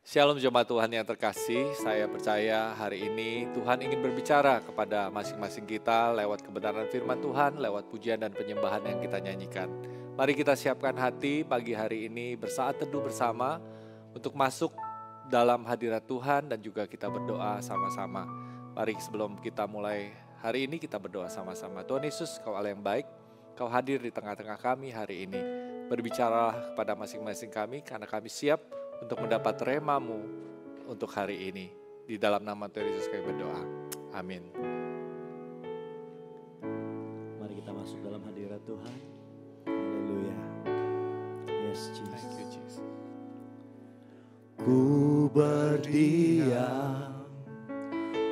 Shalom jemaat Tuhan yang terkasih, saya percaya hari ini Tuhan ingin berbicara kepada masing-masing kita lewat kebenaran firman Tuhan, lewat pujian dan penyembahan yang kita nyanyikan. Mari kita siapkan hati pagi hari ini bersaat teduh bersama untuk masuk dalam hadirat Tuhan dan juga kita berdoa sama-sama. Mari sebelum kita mulai hari ini kita berdoa sama-sama. Tuhan Yesus, Kau Allah yang baik, Kau hadir di tengah-tengah kami hari ini. Berbicaralah kepada masing-masing kami karena kami siap untuk mendapat rema-Mu untuk hari ini. Di dalam nama Tuhan Yesus kami berdoa. Amin. Mari kita masuk dalam hadirat Tuhan. Haleluya. Yes, Jesus. Thank you, Jesus. Ku berdiam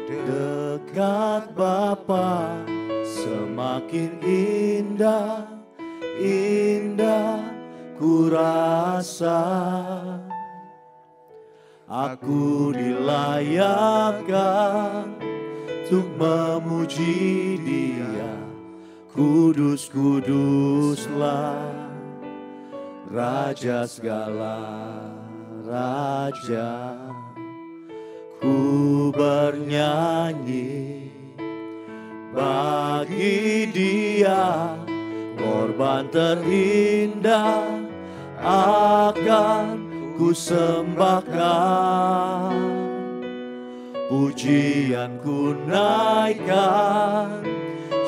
dekat Bapa, semakin indah, indah ku rasa. Aku dilayakkan untuk memuji Dia. Kudus, kuduslah Raja segala raja. Ku bernyanyi bagi Dia, korban terindah akan ku sembahkan. Pujian ku naikkan,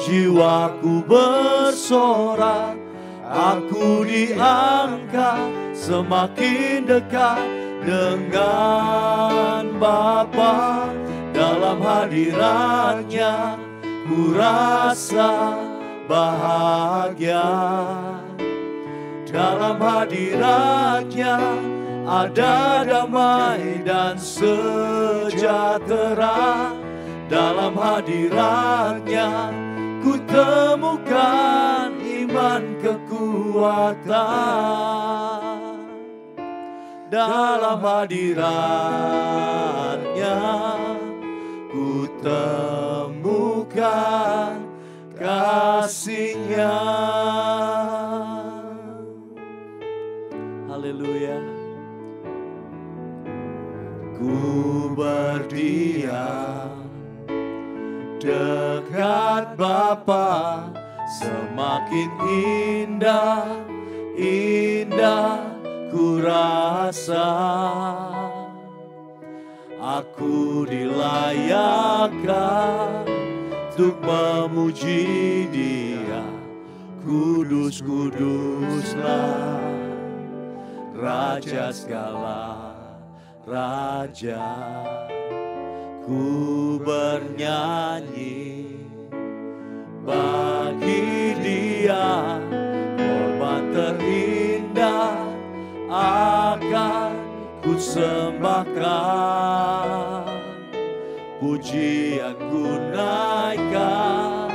jiwaku bersorak. Aku diangkat semakin dekat dengan Bapa. Dalam hadiratnya ku rasa bahagia. Dalam hadiratnya ada damai dan sejahtera. Dalam hadiratnya ku temukan iman kekuatan. Dalam hadiratnya ku temukan kasih-Nya. Haleluya. Ku berdiam dekat Bapa, semakin indah, indah ku rasa. Aku dilayakkan untuk memuji Dia. Kudus, kuduslah Raja segala raja. Ku bernyanyi bagi Dia, korban terindah akan ku sembahkan. Pujian ku naikkan,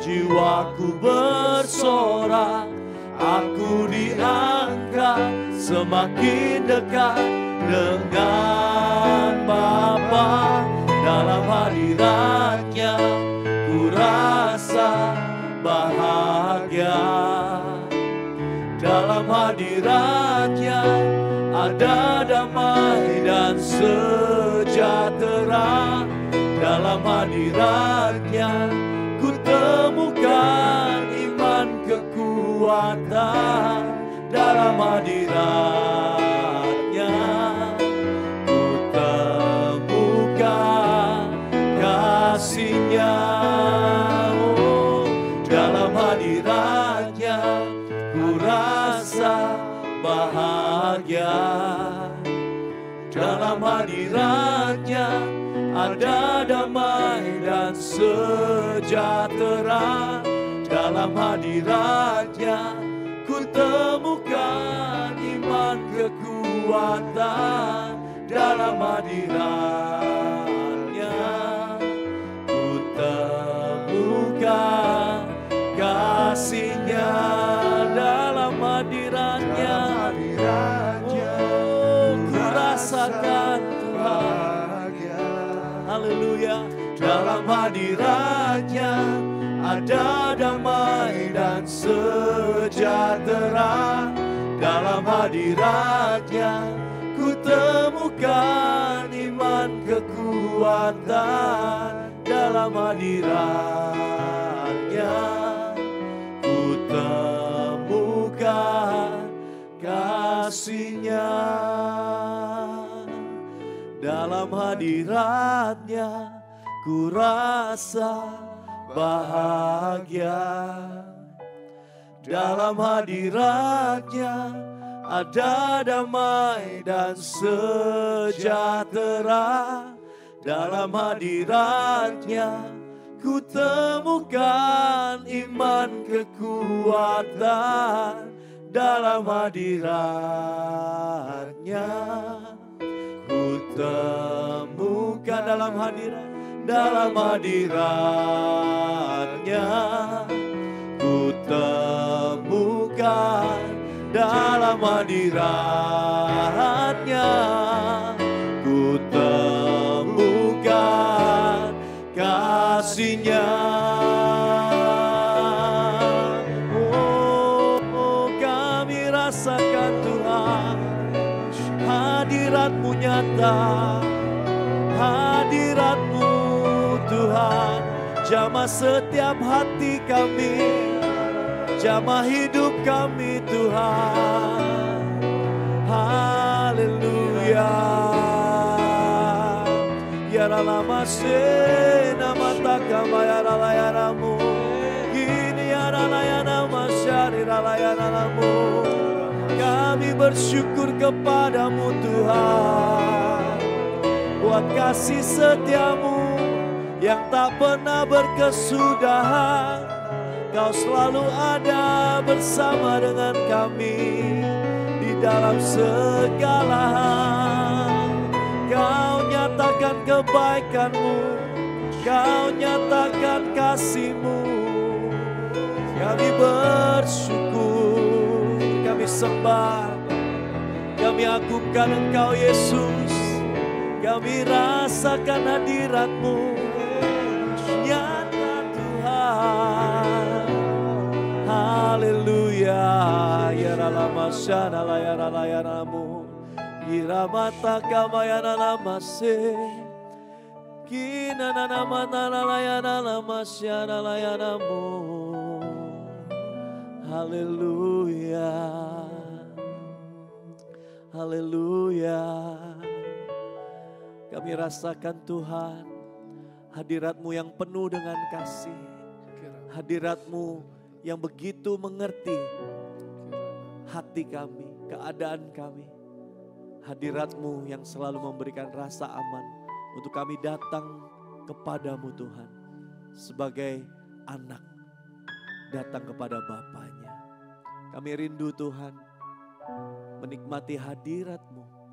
jiwaku bersorak. Aku diangkat semakin dekat dengan Bapa. Dalam hadiratnya ku rasa bahagia. Dalam hadiratnya ada damai dan sejahtera. Dalam hadiratnya ku temukan iman kekuatan. Dalam hadiratnya ku temukan kasih-Nya. Oh, dalam hadiratnya ku rasa bahagia. Dalam hadiratnya ada damai dan sejahtera. Dalam hadiratnya ku temukan iman kekuatan. Dalam hadiratnya ku temukan kasih-Nya. Dalam hadiratnya oh, ku rasakan Tuhan. Haleluya. Dalam hadiratnya ada damai dan sejahtera. Dalam hadiratnya ku temukan iman kekuatan dalam hadiratnya. Ku temukan kasih-Nya dalam hadiratnya. Ku rasa bahagia dalam hadiratnya. Ada damai dan sejahtera dalam hadiratnya. Ku temukan iman kekuatan dalam hadiratnya. Ku temukan dalam hadiratnya. Ku temukan dalam hadiratnya. Ku temukan kasih-Nya. Oh, kami rasakan Tuhan, hadirat-Mu nyata, hadirat-Mu Tuhan, jamah setiap hati kami, jamah hidup kami Tuhan. Haleluya. Ya ralama se namata kamaya ralayanamu. Kini ya ralayana masyari ralayanamu. Kami bersyukur kepadamu Tuhan, buat kasih setia-Mu yang tak pernah berkesudahan. Kau selalu ada bersama dengan kami di dalam segala hal. Kau nyatakan kebaikan-Mu, Kau nyatakan kasih-Mu. Kami bersyukur, kami sembah, kami agungkan Engkau Yesus. Kami rasakan hadirat-Mu nyata Tuhan. Haleluya. Ya ralama syana layana layanamu. Iramata kamayana namase. Kina nama layana namasyana layanamu. Haleluya. Haleluya. Kami rasakan Tuhan, hadirat-Mu yang penuh dengan kasih. Hadirat-Mu yang begitu mengerti hati kami, keadaan kami. Hadirat-Mu yang selalu memberikan rasa aman untuk kami datang kepadamu Tuhan. Sebagai anak datang kepada Bapaknya. Kami rindu Tuhan menikmati hadirat-Mu.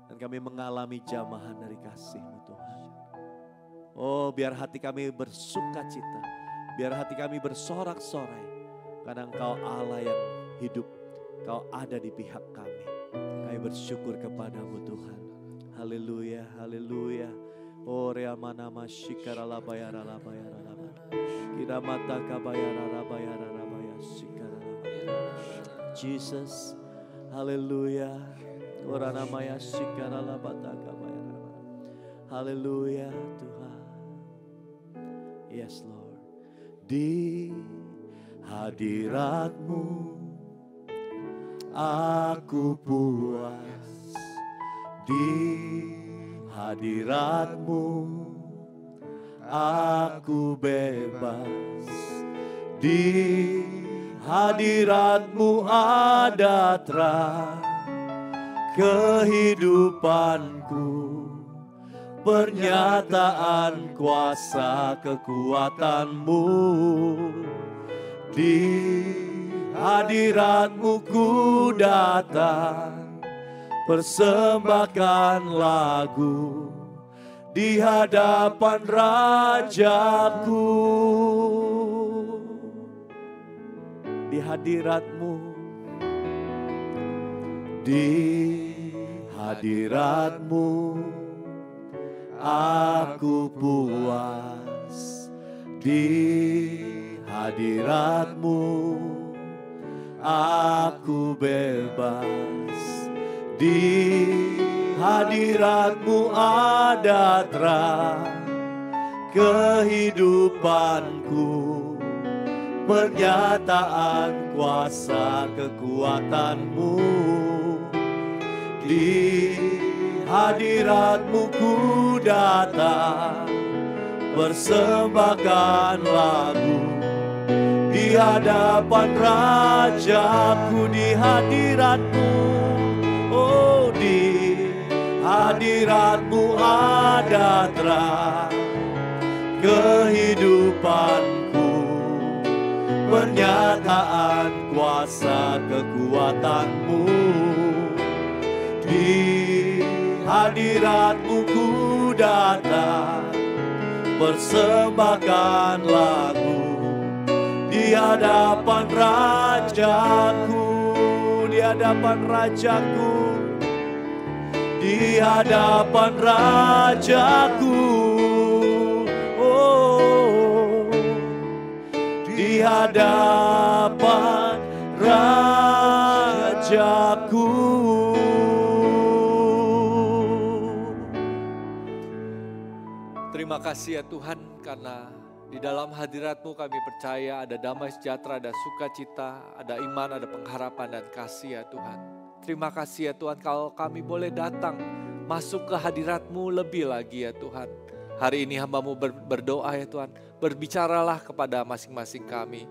Dan kami mengalami jamahan dari kasih-Mu Tuhan. Oh, biar hati kami bersuka cita, biar hati kami bersorak-sorai, karena Engkau Allah yang hidup, Kau ada di pihak kami. Kami bersyukur kepadamu Tuhan. Haleluya, haleluya. Oh, reamana masyikara labayara labayara labayara. Kira mata kabayara labayara labayara sikara labayara. Jesus, haleluya. Ora namanya sikara labata kabayara. Haleluya Tuhan. Yes Lord. Di hadirat-Mu aku puas. Di hadirat-Mu aku bebas. Di hadirat-Mu ada terang kehidupanku. Pernyataan kuasa kekuatan-Mu. Di hadirat-Mu ku datang, persembahkan lagu di hadapan Rajaku. Di hadirat-Mu, di hadirat-Mu aku puas. Di hadirat-Mu aku bebas. Di hadirat-Mu ada terang kehidupanku, pernyataan kuasa kekuatan-Mu. Di hadirat-Mu ku datang, persembahkan lagu di hadapan Rajaku. Di hadirat-Mu, oh di hadirat-Mu ada terang kehidupanku, pernyataan kuasa kekuatan-Mu. Di hadirat-Mu ku datang, persembahkan lagu di hadapan Rajaku, di hadapan Rajaku, di hadapan Rajaku, oh, di hadapan Rajaku. Terima kasih ya Tuhan, karena di dalam hadirat-Mu kami percaya ada damai sejahtera, ada sukacita, ada iman, ada pengharapan dan kasih ya Tuhan. Terima kasih ya Tuhan kalau kami boleh datang masuk ke hadirat-Mu lebih lagi ya Tuhan. Hari ini hamba-Mu berdoa ya Tuhan, berbicaralah kepada masing-masing kami.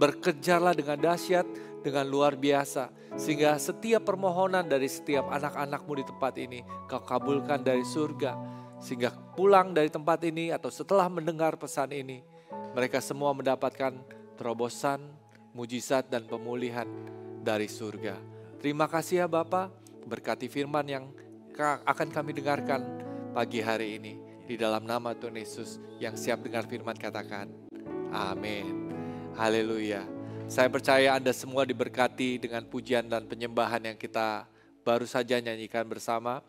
Bekerjalah dengan dahsyat, dengan luar biasa. Sehingga setiap permohonan dari setiap anak-anak-Mu di tempat ini Kau kabulkan dari surga. Sehingga pulang dari tempat ini atau setelah mendengar pesan ini, mereka semua mendapatkan terobosan, mujizat dan pemulihan dari surga. Terima kasih ya Bapa, berkati firman yang akan kami dengarkan pagi hari ini. Di dalam nama Tuhan Yesus yang siap dengar firman katakan, amin. Haleluya. Saya percaya Anda semua diberkati dengan pujian dan penyembahan yang kita baru saja nyanyikan bersama.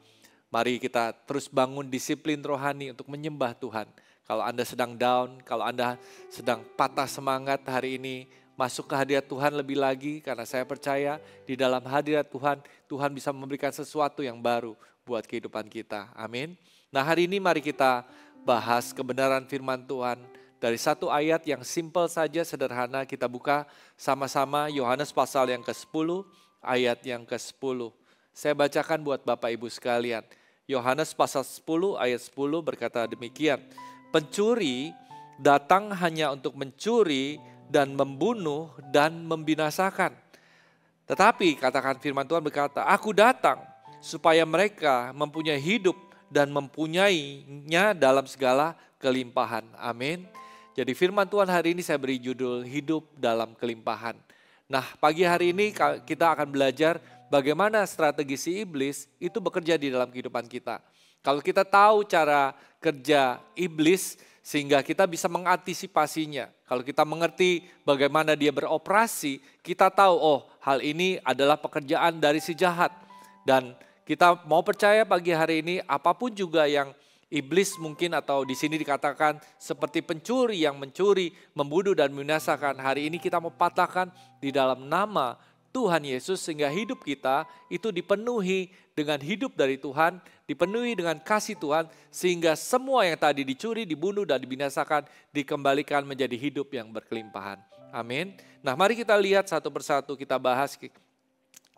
Mari kita terus bangun disiplin rohani untuk menyembah Tuhan. Kalau Anda sedang down, kalau Anda sedang patah semangat hari ini, masuk ke hadirat Tuhan lebih lagi. Karena saya percaya di dalam hadirat Tuhan, Tuhan bisa memberikan sesuatu yang baru buat kehidupan kita. Amin. Nah hari ini mari kita bahas kebenaran firman Tuhan. Dari satu ayat yang simple saja, sederhana, kita buka sama-sama Yohanes pasal yang ke-10, ayat yang ke-10. Saya bacakan buat Bapak Ibu sekalian. Yohanes pasal 10 ayat 10 berkata demikian. Pencuri datang hanya untuk mencuri dan membunuh dan membinasakan. Tetapi katakan firman Tuhan berkata, aku datang supaya mereka mempunyai hidup dan mempunyainya dalam segala kelimpahan. Amin. Jadi firman Tuhan hari ini saya beri judul hidup dalam kelimpahan. Nah pagi hari ini kita akan belajar bagaimana strategi si iblis itu bekerja di dalam kehidupan kita. Kalau kita tahu cara kerja iblis sehingga kita bisa mengantisipasinya. Kalau kita mengerti bagaimana dia beroperasi, kita tahu oh hal ini adalah pekerjaan dari si jahat. Dan kita mau percaya pagi hari ini apapun juga yang iblis mungkin atau di sini dikatakan seperti pencuri yang mencuri, membunuh dan membinasakan. Hari ini kita mau patahkan di dalam nama Tuhan Yesus sehingga hidup kita itu dipenuhi dengan hidup dari Tuhan, dipenuhi dengan kasih Tuhan sehingga semua yang tadi dicuri, dibunuh dan dibinasakan dikembalikan menjadi hidup yang berkelimpahan. Amin. Nah mari kita lihat satu persatu, kita bahas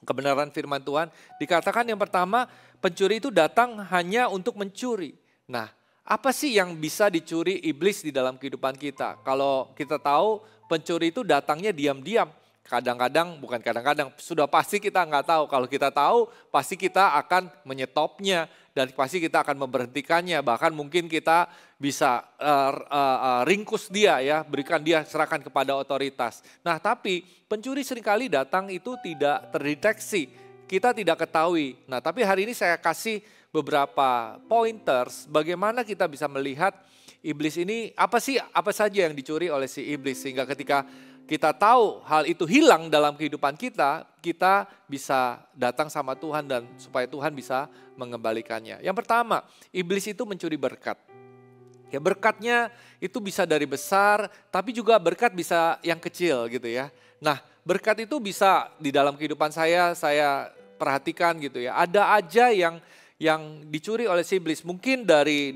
kebenaran firman Tuhan. Dikatakan yang pertama, pencuri itu datang hanya untuk mencuri. Nah apa sih yang bisa dicuri iblis di dalam kehidupan kita? Kalau kita tahu pencuri itu datangnya diam-diam. Kadang-kadang, bukan kadang-kadang, sudah pasti kita nggak tahu. Kalau kita tahu, pasti kita akan menyetopnya dan pasti kita akan memberhentikannya. Bahkan mungkin kita bisa ringkus dia ya, berikan dia, serahkan kepada otoritas. Nah tapi pencuri seringkali datang itu tidak terdeteksi, kita tidak ketahui. Nah tapi hari ini saya kasih beberapa pointers bagaimana kita bisa melihat iblis ini apa saja yang dicuri oleh si iblis sehingga ketika kita tahu hal itu hilang dalam kehidupan kita, kita bisa datang sama Tuhan dan supaya Tuhan bisa mengembalikannya. Yang pertama, iblis itu mencuri berkat. Ya berkatnya itu bisa dari besar, tapi juga berkat bisa yang kecil gitu ya. Nah berkat itu bisa di dalam kehidupan saya perhatikan gitu ya. Ada aja yang dicuri oleh si iblis. Mungkin dari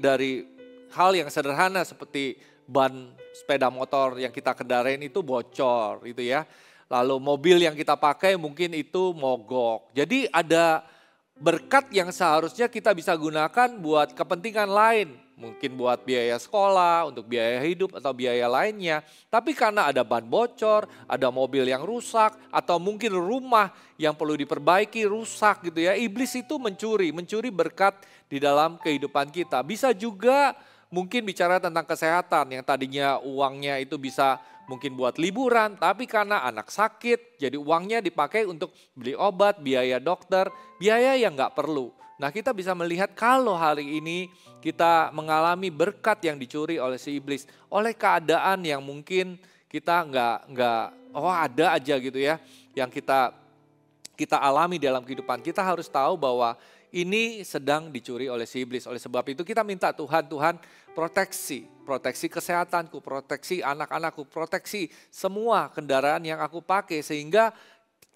hal yang sederhana seperti ban sepeda motor yang kita kendarain itu bocor gitu ya. Lalu mobil yang kita pakai mungkin itu mogok. Jadi ada berkat yang seharusnya kita bisa gunakan buat kepentingan lain. Mungkin buat biaya sekolah, untuk biaya hidup atau biaya lainnya. Tapi karena ada ban bocor, ada mobil yang rusak, atau mungkin rumah yang perlu diperbaiki rusak gitu ya. Iblis itu mencuri berkat di dalam kehidupan kita. Bisa juga mungkin bicara tentang kesehatan yang tadinya uangnya itu bisa mungkin buat liburan, tapi karena anak sakit, jadi uangnya dipakai untuk beli obat, biaya dokter, biaya yang nggak perlu. Nah kita bisa melihat kalau hari ini kita mengalami berkat yang dicuri oleh si iblis, oleh keadaan yang mungkin kita nggak ada aja gitu ya, yang kita alami dalam kehidupan. Kita harus tahu bahwa ini sedang dicuri oleh si iblis. Oleh sebab itu kita minta Tuhan proteksi kesehatanku, proteksi anak-anakku, proteksi semua kendaraan yang aku pakai sehingga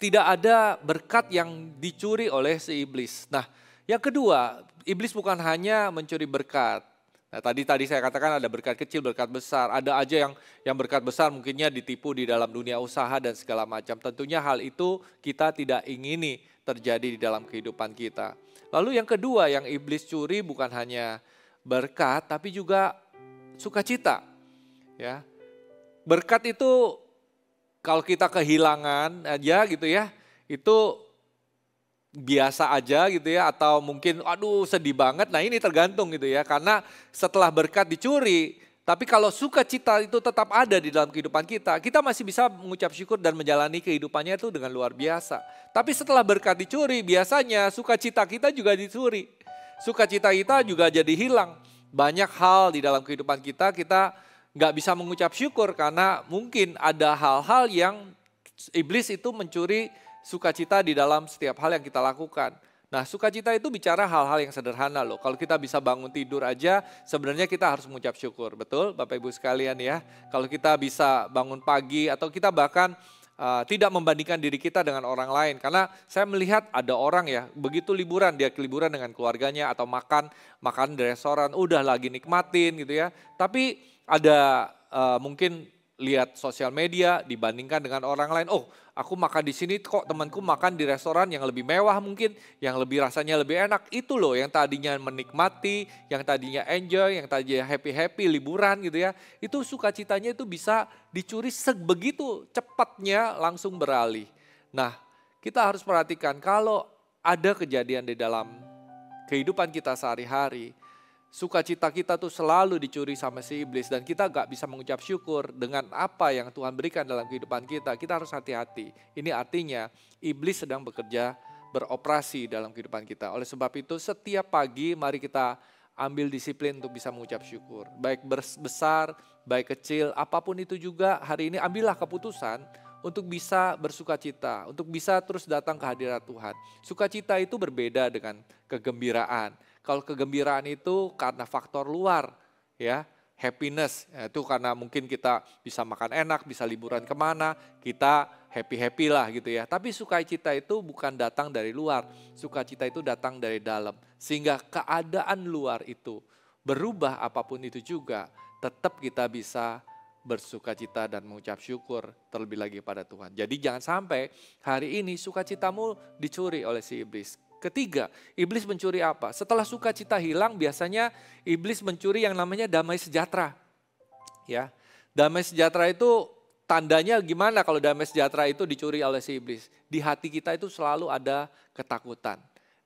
tidak ada berkat yang dicuri oleh si iblis. Nah, yang kedua, iblis bukan hanya mencuri berkat. Nah, tadi saya katakan ada berkat kecil, berkat besar. Ada aja yang berkat besar mungkinnya ditipu di dalam dunia usaha dan segala macam. Tentunya hal itu kita tidak ingini terjadi di dalam kehidupan kita. Lalu yang kedua yang iblis curi bukan hanya berkat tapi juga sukacita. Ya. Berkat itu kalau kita kehilangan aja gitu ya, itu biasa aja gitu ya, atau mungkin aduh sedih banget. Nah ini tergantung gitu ya, karena setelah berkat dicuri, tapi kalau sukacita itu tetap ada di dalam kehidupan kita, kita masih bisa mengucap syukur dan menjalani kehidupannya itu dengan luar biasa. Tapi setelah berkat dicuri, biasanya sukacita kita juga dicuri. Sukacita kita juga jadi hilang. Banyak hal di dalam kehidupan kita nggak bisa mengucap syukur karena mungkin ada hal-hal yang iblis itu mencuri sukacita di dalam setiap hal yang kita lakukan. Nah, sukacita itu bicara hal-hal yang sederhana loh. Kalau kita bisa bangun tidur aja, sebenarnya kita harus mengucap syukur. Betul Bapak Ibu sekalian ya. Kalau kita bisa bangun pagi atau kita bahkan tidak membandingkan diri kita dengan orang lain. Karena saya melihat ada orang ya, begitu liburan, dia liburan dengan keluarganya atau makan di restoran, udah lagi nikmatin gitu ya. Tapi ada mungkin lihat sosial media dibandingkan dengan orang lain. Oh, aku makan di sini kok temanku makan di restoran yang lebih mewah mungkin, yang lebih rasanya lebih enak. Itu loh yang tadinya menikmati, yang tadinya enjoy, yang tadinya happy-happy liburan gitu ya. Itu sukacitanya itu bisa dicuri sebegitu cepatnya langsung beralih. Nah, kita harus perhatikan kalau ada kejadian di dalam kehidupan kita sehari-hari, sukacita kita tuh selalu dicuri sama si iblis dan kita gak bisa mengucap syukur dengan apa yang Tuhan berikan dalam kehidupan kita. Kita harus hati-hati. Ini artinya iblis sedang beroperasi dalam kehidupan kita. Oleh sebab itu setiap pagi mari kita ambil disiplin untuk bisa mengucap syukur. Baik besar, baik kecil, apapun itu juga hari ini ambillah keputusan untuk bisa bersukacita, untuk bisa terus datang ke hadirat Tuhan. Sukacita itu berbeda dengan kegembiraan. Kalau kegembiraan itu karena faktor luar, ya, happiness, itu karena mungkin kita bisa makan enak, bisa liburan kemana, kita happy lah gitu ya. Tapi sukacita itu bukan datang dari luar, sukacita itu datang dari dalam. Sehingga keadaan luar itu berubah apapun itu juga, tetap kita bisa bersukacita dan mengucap syukur terlebih lagi pada Tuhan. Jadi jangan sampai hari ini sukacitamu dicuri oleh si iblis. Ketiga, iblis mencuri apa? Setelah sukacita hilang, biasanya iblis mencuri yang namanya damai sejahtera. Ya, damai sejahtera itu tandanya gimana kalau damai sejahtera itu dicuri oleh si iblis? Di hati kita itu selalu ada ketakutan.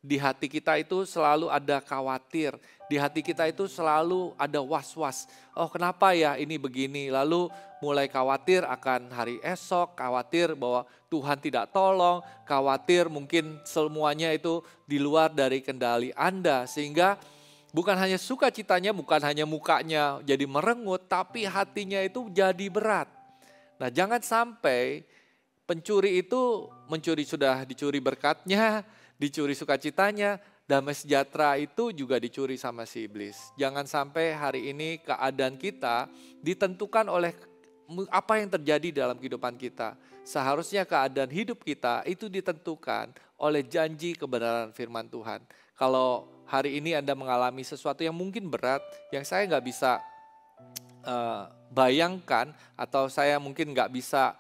Di hati kita itu selalu ada khawatir. Di hati kita itu selalu ada was-was. Oh kenapa ya ini begini? Lalu mulai khawatir akan hari esok, khawatir bahwa Tuhan tidak tolong, khawatir mungkin semuanya itu di luar dari kendali Anda. Sehingga bukan hanya sukacitanya, bukan hanya mukanya jadi merengut, tapi hatinya itu jadi berat. Nah jangan sampai pencuri itu sudah dicuri berkatnya, dicuri sukacitanya, damai sejahtera itu juga dicuri sama si iblis. Jangan sampai hari ini keadaan kita ditentukan oleh apa yang terjadi dalam kehidupan kita. Seharusnya keadaan hidup kita itu ditentukan oleh janji kebenaran firman Tuhan. Kalau hari ini Anda mengalami sesuatu yang mungkin berat, yang saya nggak bisa bayangkan, atau saya mungkin nggak bisa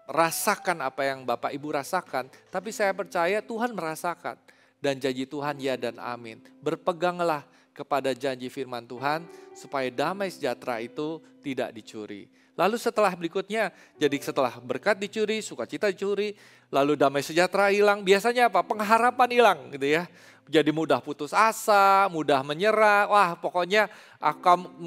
rasakan apa yang Bapak Ibu rasakan, tapi saya percaya Tuhan merasakan. Dan janji Tuhan ya dan amin. Berpeganglah kepada janji firman Tuhan supaya damai sejahtera itu tidak dicuri. Lalu setelah berikutnya, jadi setelah berkat dicuri, sukacita dicuri, lalu damai sejahtera hilang, biasanya apa? Pengharapan hilang gitu ya. Jadi mudah putus asa, mudah menyerah, wah pokoknya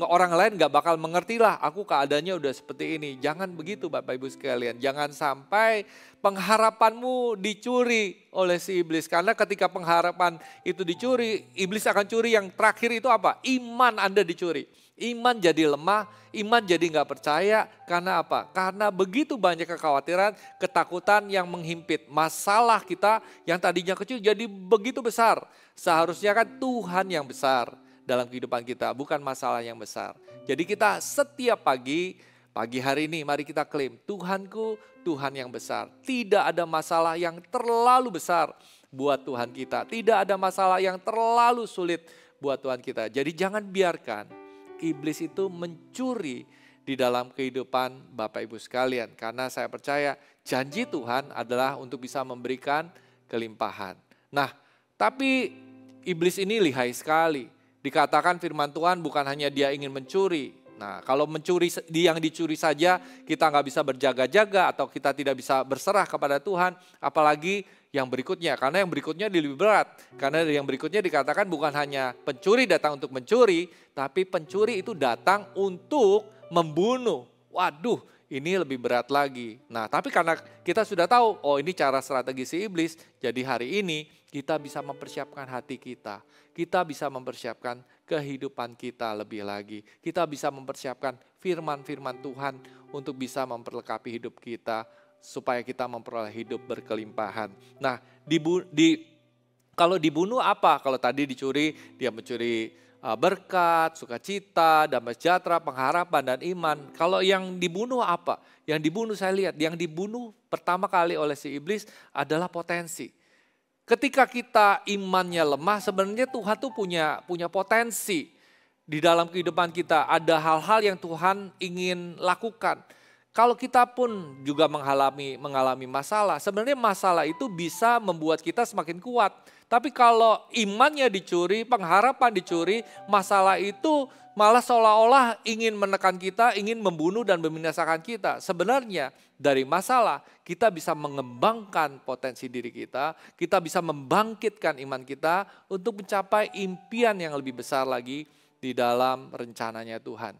orang lain gak bakal mengerti lah, aku keadaannya udah seperti ini. Jangan begitu Bapak Ibu sekalian, jangan sampai pengharapanmu dicuri oleh si iblis. Karena ketika pengharapan itu dicuri, iblis akan curi yang terakhir itu apa? Iman Anda dicuri. Iman jadi lemah, iman jadi gak percaya. Karena apa? Karena begitu banyak kekhawatiran, ketakutan yang menghimpit. Masalah kita yang tadinya kecil jadi begitu besar. Seharusnya kan Tuhan yang besar dalam kehidupan kita, bukan masalah yang besar. Jadi kita setiap pagi hari ini mari kita klaim, Tuhanku Tuhan yang besar. Tidak ada masalah yang terlalu besar buat Tuhan kita. Tidak ada masalah yang terlalu sulit buat Tuhan kita. Jadi jangan biarkan iblis itu mencuri di dalam kehidupan Bapak Ibu sekalian. Karena saya percaya janji Tuhan adalah untuk bisa memberikan kelimpahan. Nah, tapi iblis ini lihai sekali. Dikatakan firman Tuhan bukan hanya dia ingin mencuri. Nah, kalau mencuri yang dicuri saja kita nggak bisa berjaga-jaga atau kita tidak bisa berserah kepada Tuhan. Apalagi yang berikutnya, karena yang berikutnya lebih berat. Karena yang berikutnya dikatakan bukan hanya pencuri datang untuk mencuri, tapi pencuri itu datang untuk membunuh. Waduh, ini lebih berat lagi. Nah, tapi karena kita sudah tahu, oh ini cara strategi si iblis, jadi hari ini kita bisa mempersiapkan hati kita. Kita bisa mempersiapkan kehidupan kita lebih lagi. Kita bisa mempersiapkan firman-firman Tuhan untuk bisa memperlengkapi hidup kita, supaya kita memperoleh hidup berkelimpahan. Nah, kalau dibunuh apa? Kalau tadi dicuri, dia mencuri berkat, sukacita, damai sejahtera, pengharapan, dan iman. Kalau yang dibunuh apa? Yang dibunuh saya lihat, yang dibunuh pertama kali oleh si iblis adalah potensi. Ketika kita imannya lemah, sebenarnya Tuhan tuh punya potensi di dalam kehidupan kita. Ada hal-hal yang Tuhan ingin lakukan. Kalau kita pun juga mengalami masalah, sebenarnya masalah itu bisa membuat kita semakin kuat. Tapi kalau imannya dicuri, pengharapan dicuri, masalah itu malah seolah-olah ingin menekan kita, ingin membunuh dan membinasakan kita. Sebenarnya dari masalah kita bisa mengembangkan potensi diri kita bisa membangkitkan iman kita untuk mencapai impian yang lebih besar lagi di dalam rencananya Tuhan.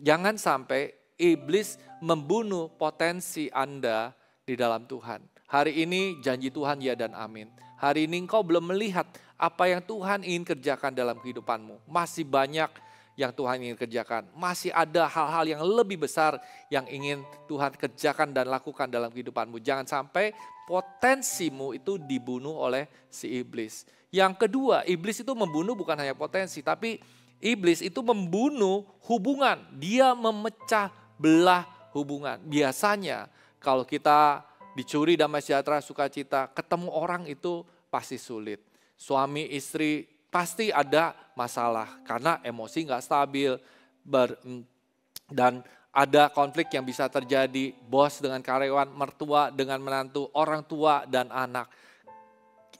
Jangan sampai iblis membunuh potensi Anda di dalam Tuhan. Hari ini janji Tuhan ya dan amin. Hari ini engkau belum melihat apa yang Tuhan ingin kerjakan dalam kehidupanmu. Masih banyak yang Tuhan ingin kerjakan. Masih ada hal-hal yang lebih besar yang ingin Tuhan kerjakan dan lakukan dalam kehidupanmu. Jangan sampai potensimu itu dibunuh oleh si iblis. Yang kedua, iblis itu membunuh bukan hanya potensi, tapi iblis itu membunuh hubungan. Dia memecah belah hubungan. Biasanya kalau kita dicuri damai sejahtera, sukacita, ketemu orang itu pasti sulit. Suami istri pasti ada masalah karena emosi nggak stabil dan ada konflik yang bisa terjadi, bos dengan karyawan, mertua dengan menantu, orang tua dan anak.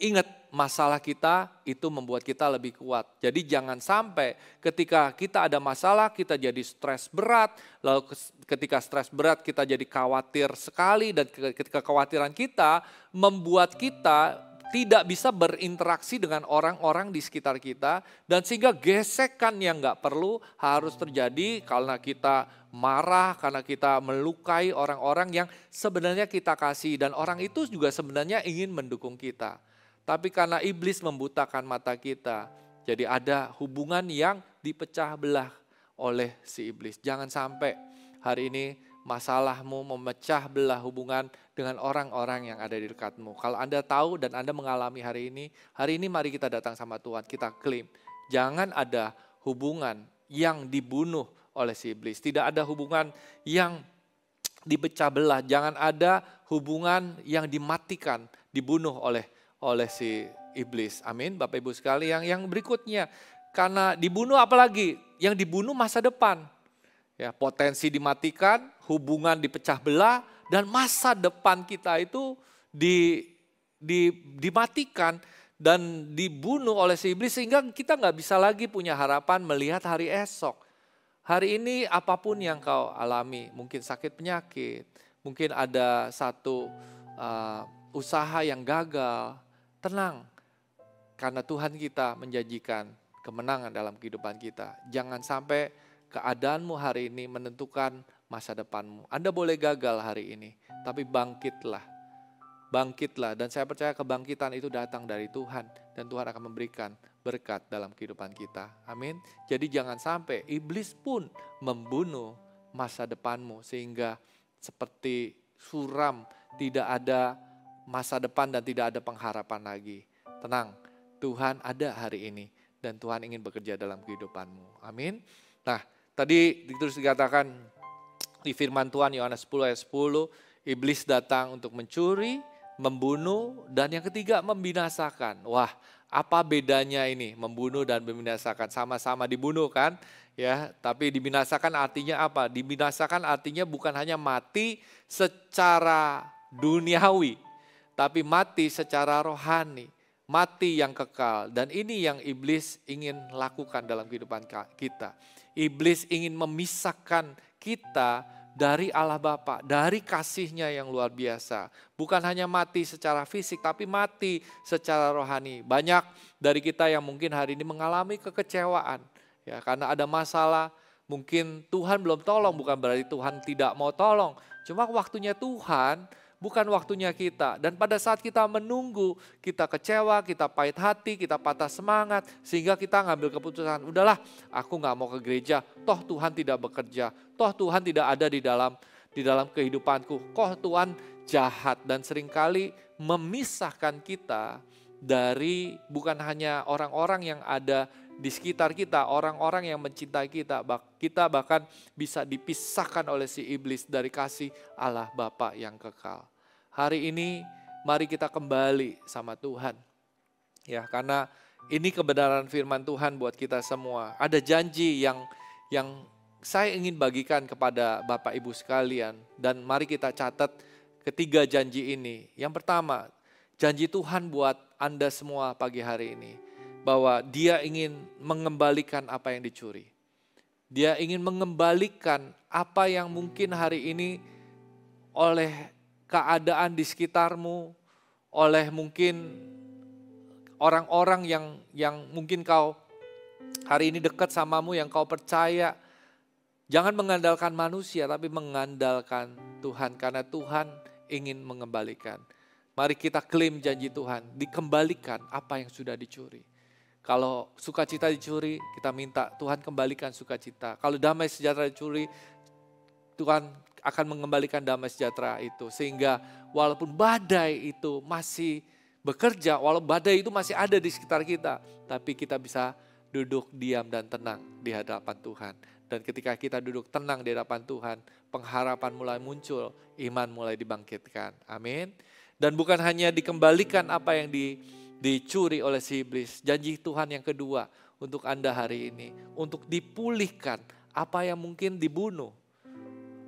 Ingat, masalah kita itu membuat kita lebih kuat. Jadi jangan sampai ketika kita ada masalah kita jadi stres berat, lalu ketika stres berat kita jadi khawatir sekali, dan ketika kekhawatiran kita membuat kita tidak bisa berinteraksi dengan orang-orang di sekitar kita, dan sehingga gesekan yang gak perlu harus terjadi karena kita marah, karena kita melukai orang-orang yang sebenarnya kita kasih, dan orang itu juga sebenarnya ingin mendukung kita. Tapi karena iblis membutakan mata kita, jadi ada hubungan yang dipecah belah oleh si iblis. Jangan sampai hari ini masalahmu memecah belah hubungan dengan orang-orang yang ada di dekatmu. Kalau Anda tahu dan Anda mengalami hari ini mari kita datang sama Tuhan, kita klaim. Jangan ada hubungan yang dibunuh oleh si iblis. Tidak ada hubungan yang dipecah belah, jangan ada hubungan yang dimatikan dibunuh oleh si iblis. Amin. Bapak Ibu sekalian, yang berikutnya, karena dibunuh apalagi? Yang dibunuh masa depan. Ya, potensi dimatikan, hubungan dipecah belah, dan masa depan kita itu dimatikan dan dibunuh oleh si iblis, sehingga kita nggak bisa lagi punya harapan melihat hari esok. Hari ini apapun yang kau alami, mungkin sakit penyakit, mungkin ada satu usaha yang gagal, tenang. Karena Tuhan kita menjanjikan kemenangan dalam kehidupan kita. Jangan sampai keadaanmu hari ini menentukan masa depanmu. Anda boleh gagal hari ini, tapi bangkitlah. Bangkitlah, dan saya percaya kebangkitan itu datang dari Tuhan. Dan Tuhan akan memberikan berkat dalam kehidupan kita. Amin. Jadi jangan sampai iblis pun membunuh masa depanmu. Sehingga seperti suram, tidak ada masa depan dan tidak ada pengharapan lagi. Tenang, Tuhan ada hari ini. Dan Tuhan ingin bekerja dalam kehidupanmu. Amin. Nah, tadi terus dikatakan di firman Tuhan Yohanes 10 ayat 10. Iblis datang untuk mencuri, membunuh, dan yang ketiga membinasakan. Wah, apa bedanya ini membunuh dan membinasakan? Sama-sama dibunuh kan? Ya, tapi dibinasakan artinya apa? Dibinasakan artinya bukan hanya mati secara duniawi, tapi mati secara rohani, mati yang kekal. Dan ini yang iblis ingin lakukan dalam kehidupan kita. Iblis ingin memisahkan kita dari Allah Bapa, dari kasih-Nya yang luar biasa. Bukan hanya mati secara fisik, tapi mati secara rohani. Banyak dari kita yang mungkin hari ini mengalami kekecewaan. Ya, karena ada masalah, mungkin Tuhan belum tolong, bukan berarti Tuhan tidak mau tolong. Cuma waktunya Tuhan, bukan waktunya kita. Dan pada saat kita menunggu, kita kecewa, kita pahit hati, kita patah semangat. Sehingga kita ngambil keputusan, udahlah aku gak mau ke gereja, toh Tuhan tidak bekerja. Toh Tuhan tidak ada di dalam kehidupanku. Toh Tuhan jahat. Dan seringkali memisahkan kita dari bukan hanya orang-orang yang ada di sekitar kita, orang-orang yang mencintai kita. Kita bahkan bisa dipisahkan oleh si iblis dari kasih Allah Bapa yang kekal. Hari ini mari kita kembali sama Tuhan. Ya, karena ini kebenaran firman Tuhan buat kita semua. Ada janji yang saya ingin bagikan kepada Bapak Ibu sekalian, dan mari kita catat ketiga janji ini. Yang pertama, janji Tuhan buat Anda semua pagi hari ini, bahwa Dia ingin mengembalikan apa yang dicuri. Dia ingin mengembalikan apa yang mungkin hari ini oleh keadaan di sekitarmu, oleh mungkin orang-orang yang mungkin kau hari ini dekat samamu, yang kau percaya. Jangan mengandalkan manusia, tapi mengandalkan Tuhan, karena Tuhan ingin mengembalikan. Mari kita klaim janji Tuhan, dikembalikan apa yang sudah dicuri. Kalau sukacita dicuri, kita minta Tuhan kembalikan sukacita. Kalau damai sejahtera dicuri, Tuhan akan mengembalikan damai sejahtera itu. Sehingga walaupun badai itu masih bekerja, walaupun badai itu masih ada di sekitar kita, tapi kita bisa duduk diam dan tenang di hadapan Tuhan. Dan ketika kita duduk tenang di hadapan Tuhan, pengharapan mulai muncul, iman mulai dibangkitkan. Amin. Dan bukan hanya dikembalikan apa yang dicuri oleh si iblis. Janji Tuhan yang kedua untuk Anda hari ini, untuk dipulihkan apa yang mungkin dibunuh.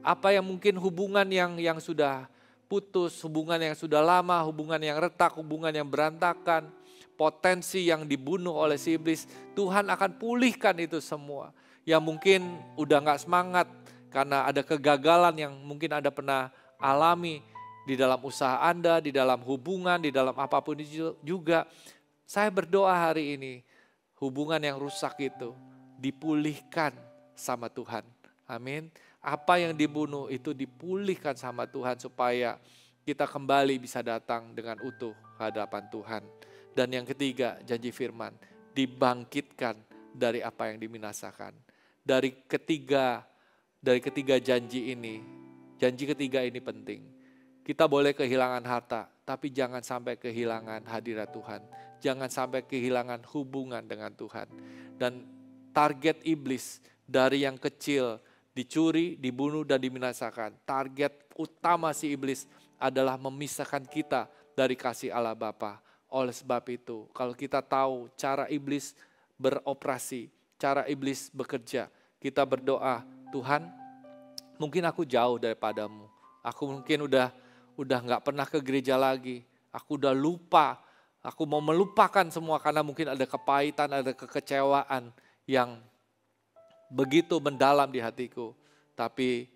Apa yang mungkin hubungan yang sudah putus, hubungan yang sudah lama, hubungan yang retak, hubungan yang berantakan, potensi yang dibunuh oleh si iblis, Tuhan akan pulihkan itu semua. Yang mungkin udah gak semangat karena ada kegagalan yang mungkin Anda pernah alami di dalam usaha Anda, di dalam hubungan, di dalam apapun juga. Saya berdoa hari ini, hubungan yang rusak itu dipulihkan sama Tuhan. Amin. Apa yang dibunuh itu dipulihkan sama Tuhan supaya kita kembali bisa datang dengan utuh ke hadapan Tuhan. Dan yang ketiga, janji firman, dibangkitkan dari apa yang dibinasakan. Dari ketiga janji ini, janji ketiga ini penting. Kita boleh kehilangan harta, tapi jangan sampai kehilangan hadirat Tuhan. Jangan sampai kehilangan hubungan dengan Tuhan. Dan target iblis dari yang kecil, dicuri, dibunuh, dan dibinasakan. Target utama si iblis adalah memisahkan kita dari kasih Allah Bapa. Oleh sebab itu, kalau kita tahu cara iblis beroperasi, cara iblis bekerja, kita berdoa, Tuhan, mungkin aku jauh daripadamu. Aku mungkin udah nggak pernah ke gereja lagi. Aku udah lupa. Aku mau melupakan semua karena mungkin ada kepahitan, ada kekecewaan yang begitu mendalam di hatiku. Tapi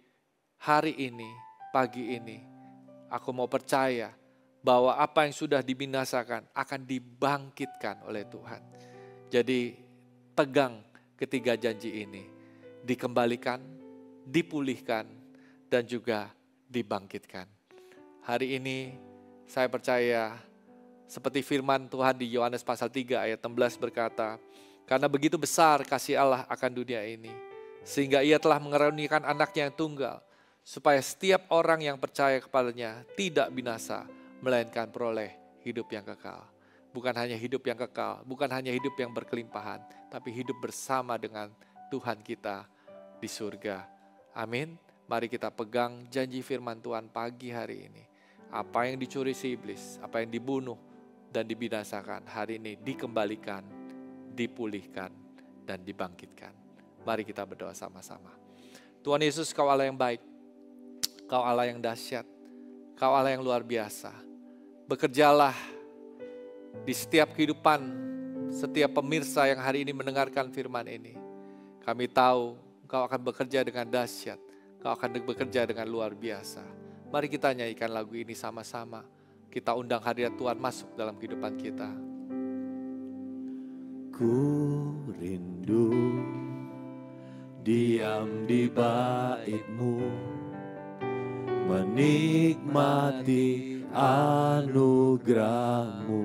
hari ini, pagi ini, aku mau percaya bahwa apa yang sudah dibinasakan akan dibangkitkan oleh Tuhan. Jadi pegang ketiga janji ini. Dikembalikan, dipulihkan, dan juga dibangkitkan. Hari ini saya percaya seperti firman Tuhan di Yohanes pasal 3 ayat 16 berkata, karena begitu besar kasih Allah akan dunia ini, sehingga ia telah mengaruniakan anaknya yang tunggal, supaya setiap orang yang percaya kepadanya tidak binasa, melainkan peroleh hidup yang kekal. Bukan hanya hidup yang kekal, bukan hanya hidup yang berkelimpahan, tapi hidup bersama dengan Tuhan kita di surga. Amin. Mari kita pegang janji firman Tuhan pagi hari ini. Apa yang dicuri si iblis, apa yang dibunuh dan dibinasakan, hari ini dikembalikan, dipulihkan, dan dibangkitkan. Mari kita berdoa sama-sama. Tuhan Yesus, Kau Allah yang baik, Kau Allah yang dahsyat, Kau Allah yang luar biasa. Bekerjalah di setiap kehidupan, setiap pemirsa yang hari ini mendengarkan firman ini. Kami tahu Kau akan bekerja dengan dahsyat, Kau akan bekerja dengan luar biasa. Mari kita nyanyikan lagu ini sama-sama. Kita undang hadirat Tuhan masuk dalam kehidupan kita. Ku rindu diam di bait-Mu, menikmati anugerah-Mu.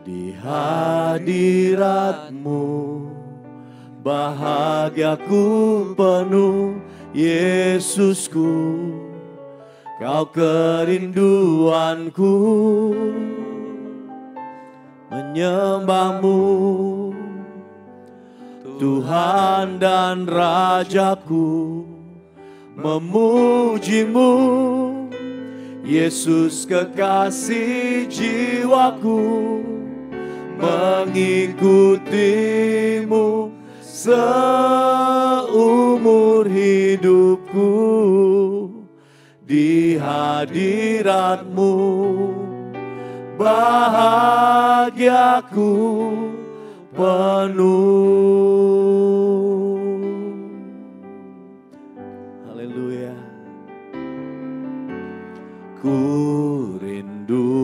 Di hadirat-Mu bahagiaku penuh, Yesusku, Kau kerinduanku, menyembah-Mu, Tuhan dan Rajaku, memuji-Mu, Yesus kekasih jiwaku, mengikuti-Mu seumur hidupku. Di hadirat-Mu bahagiaku penuh. Haleluya. Ku rindu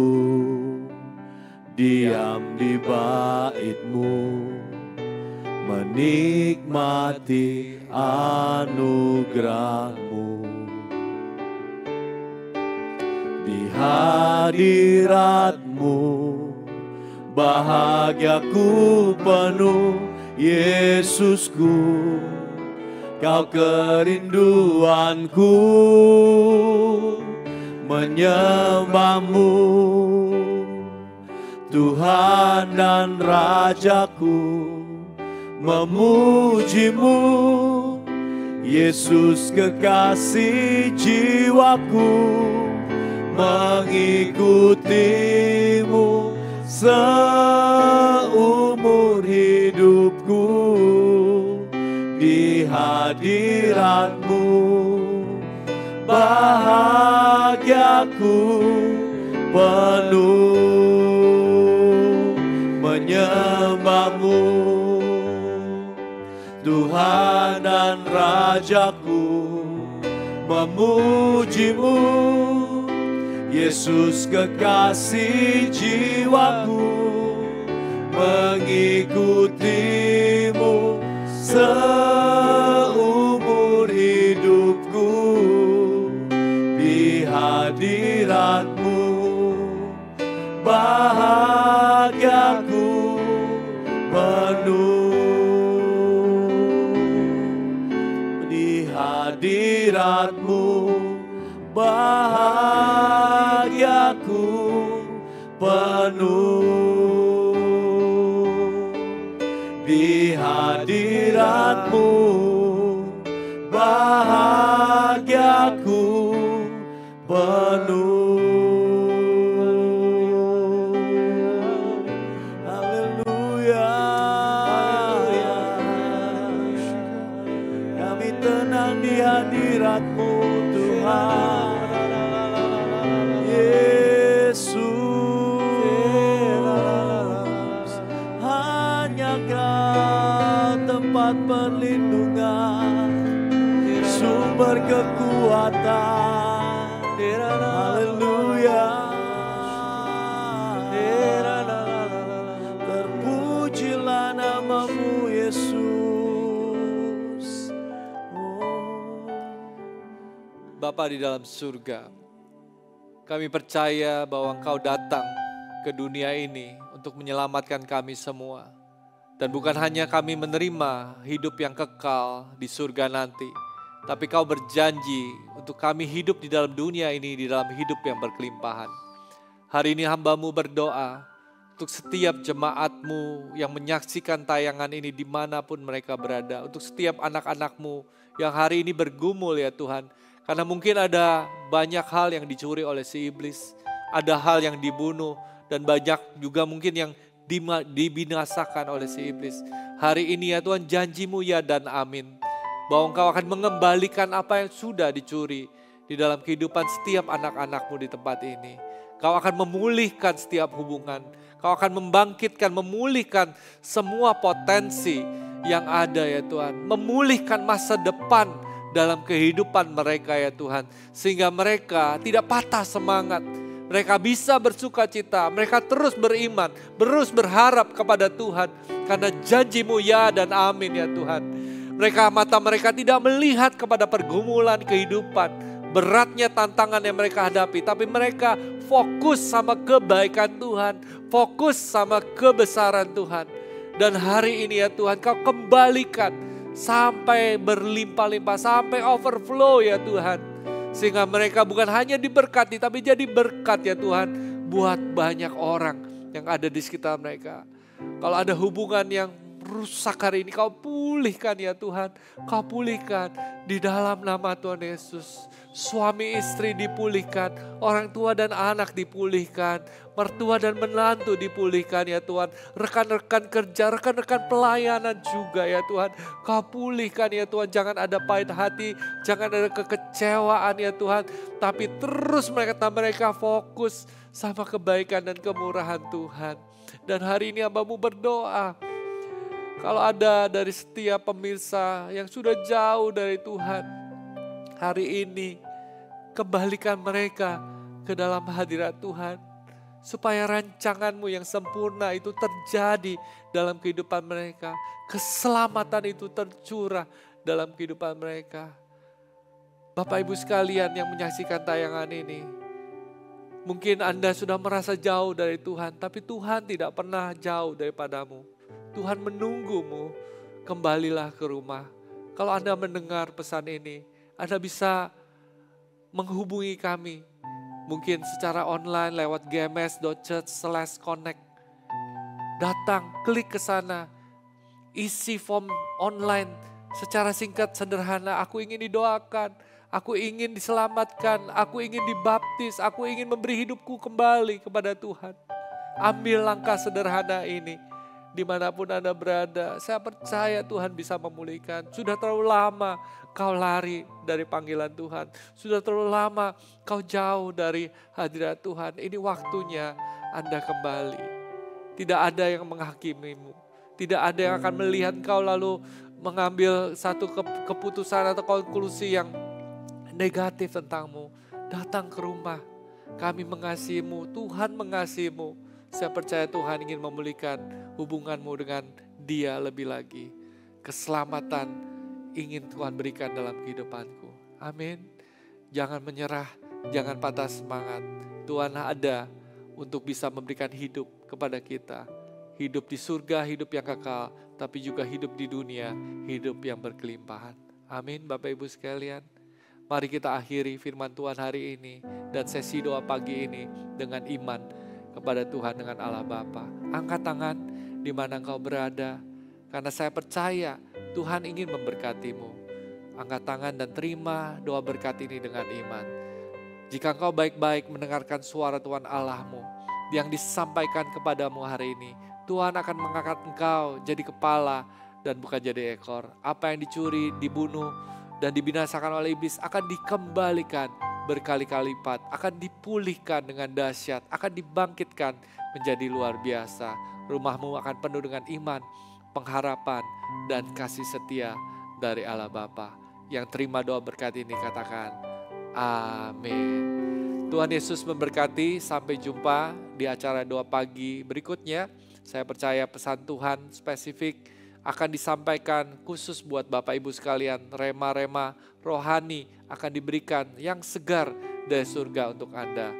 diam di bait-Mu, menikmati anugerah-Mu. Di hadirat-Mu bahagiaku penuh, Yesusku, Kau kerinduanku, menyembah-Mu, Tuhan dan Rajaku, memuji-Mu, Yesus kekasih jiwaku, mengikuti-Mu seumur hidupku. Di hadirat-Mu bahagiaku penuh, menyembah-Mu, Tuhan dan Rajaku, memuji-Mu, Yesus kekasih jiwaku, mengikuti-Mu seumur hidupku. Di hadirat-Mu bahagiaku penuh. Di hadirat-Mu bahagiaku penuh. Di hadirat-Mu bahagiaku penuh. Haleluya. Kami tenang di hadirat-Mu Tuhan. Yesus, hanya Kau tempat perlindungan, sumber kekuatan. Haleluya. Terpujilah nama-Mu Yesus. Bapa di dalam surga, kami percaya bahwa Engkau datang ke dunia ini untuk menyelamatkan kami semua. Dan bukan hanya kami menerima hidup yang kekal di surga nanti, tapi Kau berjanji untuk kami hidup di dalam dunia ini, di dalam hidup yang berkelimpahan. Hari ini hamba-Mu berdoa untuk setiap jemaat-Mu yang menyaksikan tayangan ini dimanapun mereka berada. Untuk setiap anak-anak-Mu yang hari ini bergumul ya Tuhan. Karena mungkin ada banyak hal yang dicuri oleh si iblis, ada hal yang dibunuh, dan banyak juga mungkin yang dibinasakan oleh si iblis. Hari ini ya Tuhan, janji-Mu ya dan amin, bahwa Engkau akan mengembalikan apa yang sudah dicuri di dalam kehidupan setiap anak-anak-Mu di tempat ini. Kau akan memulihkan setiap hubungan, Kau akan membangkitkan, memulihkan semua potensi yang ada ya Tuhan, memulihkan masa depan dalam kehidupan mereka ya Tuhan. Sehingga mereka tidak patah semangat. Mereka bisa bersuka cita. Mereka terus beriman. Terus berharap kepada Tuhan. Karena janji-Mu ya dan amin ya Tuhan. Mata mereka tidak melihat kepada pergumulan kehidupan. Beratnya tantangan yang mereka hadapi. Tapi mereka fokus sama kebaikan Tuhan. Fokus sama kebesaran Tuhan. Dan hari ini ya Tuhan, Kau kembalikan sampai berlimpah-limpah, sampai overflow ya Tuhan. Sehingga mereka bukan hanya diberkati, tapi jadi berkat ya Tuhan buat banyak orang yang ada di sekitar mereka. Kalau ada hubungan yang rusak hari ini, Kau pulihkan ya Tuhan. Kau pulihkan di dalam nama Tuhan Yesus. Suami istri dipulihkan, orang tua dan anak dipulihkan, mertua dan menantu dipulihkan ya Tuhan. Rekan-rekan kerja, rekan-rekan pelayanan juga ya Tuhan. Kau pulihkan ya Tuhan, jangan ada pahit hati, jangan ada kekecewaan ya Tuhan. Tapi terus mereka fokus sama kebaikan dan kemurahan Tuhan. Dan hari ini hamba-Mu berdoa, kalau ada dari setiap pemirsa yang sudah jauh dari Tuhan, hari ini kembalikan mereka ke dalam hadirat Tuhan. Supaya rancangan-Mu yang sempurna itu terjadi dalam kehidupan mereka. Keselamatan itu tercurah dalam kehidupan mereka. Bapak Ibu sekalian yang menyaksikan tayangan ini, mungkin Anda sudah merasa jauh dari Tuhan, tapi Tuhan tidak pernah jauh daripadamu. Tuhan menunggumu, kembalilah ke rumah. Kalau Anda mendengar pesan ini, Anda bisa menghubungi kami. Mungkin secara online lewat gms.church/connect. Datang, klik ke sana, isi form online secara singkat sederhana. Aku ingin didoakan, aku ingin diselamatkan, aku ingin dibaptis, aku ingin memberi hidupku kembali kepada Tuhan. Ambil langkah sederhana ini. Dimanapun Anda berada, saya percaya Tuhan bisa memulihkan. Sudah terlalu lama kau lari dari panggilan Tuhan. Sudah terlalu lama kau jauh dari hadirat Tuhan. Ini waktunya Anda kembali. Tidak ada yang menghakimimu. Tidak ada yang akan melihat kau lalu mengambil satu keputusan atau konklusi yang negatif tentangmu. Datang ke rumah. Kami mengasihimu, Tuhan mengasihimu. Saya percaya Tuhan ingin memulihkan hubunganmu dengan Dia lebih lagi. Keselamatan ingin Tuhan berikan dalam kehidupanku. Amin. Jangan menyerah, jangan patah semangat. Tuhan ada untuk bisa memberikan hidup kepada kita. Hidup di surga, hidup yang kekal, tapi juga hidup di dunia, hidup yang berkelimpahan. Amin Bapak Ibu sekalian. Mari kita akhiri firman Tuhan hari ini dan sesi doa pagi ini dengan iman kepada Tuhan dengan Allah Bapa. Angkat tangan di mana engkau berada, karena saya percaya Tuhan ingin memberkatimu. Angkat tangan dan terima doa berkat ini dengan iman. Jika engkau baik-baik mendengarkan suara Tuhan Allahmu yang disampaikan kepadamu hari ini, Tuhan akan mengangkat engkau jadi kepala dan bukan jadi ekor. Apa yang dicuri, dibunuh, dan dibinasakan oleh iblis akan dikembalikan berkali-kali lipat, akan dipulihkan dengan dahsyat, akan dibangkitkan menjadi luar biasa. Rumahmu akan penuh dengan iman, pengharapan, dan kasih setia dari Allah Bapa. Yang terima doa berkat ini katakan, amin. Tuhan Yesus memberkati, sampai jumpa di acara doa pagi berikutnya. Saya percaya pesan Tuhan spesifik akan disampaikan khusus buat Bapak Ibu sekalian. Rema-rema rohani akan diberikan yang segar dari surga untuk Anda.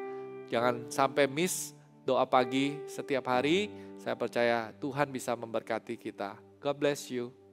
Jangan sampai miss doa pagi setiap hari. Saya percaya Tuhan bisa memberkati kita. God bless you.